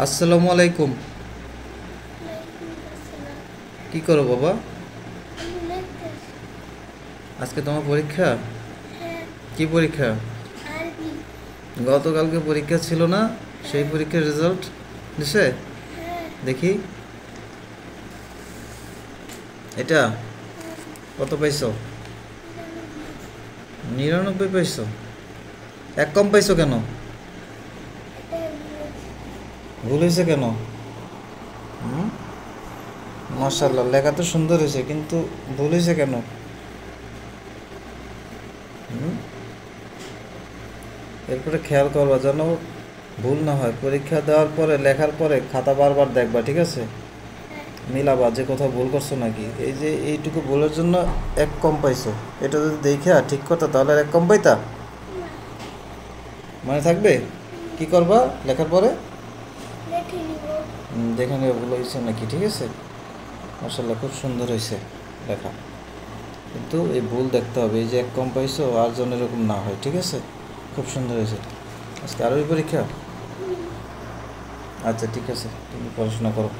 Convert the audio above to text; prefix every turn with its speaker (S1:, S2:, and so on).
S1: আসসালামু আলাইকুম। কি করো বাবা? আজকে তোমার পরীক্ষা? কি পরীক্ষা? গতকালকে পরীক্ষা ছিল না? সেই পরীক্ষার রেজাল্ট দিছে? দেখি। এটা কত পাইছো? 99 পাইছো? এক কম পাইছো কেন? ভুল হয়েছে কেন? মাশাআল্লাহ, লেখা তো সুন্দর হয়েছে, কিন্তু ভুল হয়েছে কেন? হুম? এরপরে খেয়াল করবা যেন ভুল না হয়। পরীক্ষা দেওয়ার পরে, লেখার পরে খাতা বারবার দেখবা, ঠিক আছে? মিলাবা যে কোথাও ভুল করছো নাকি। এই যে এইটুকু ভুলের জন্য এক কম পাইছো, এটা যদি দেখে ঠিক করতা তাহলে আর এক কম পাইতা? মনে থাকবে? কি করবা লেখার পরে? দেখে নিও ভুল হয়েছে নাকি, ঠিক আছে? মাশাআল্লাহ, খুব সুন্দর হয়েছে লেখা। কিন্তু এই ভুল দেখতে হবে, এই যে এক কম পাইছো আর যেন এরকম না হয়, ঠিক আছে? খুব সুন্দর হয়েছে। আজকে আরবি পরীক্ষা? আচ্ছা, ঠিক আছে, তুমি পড়াশোনা করো।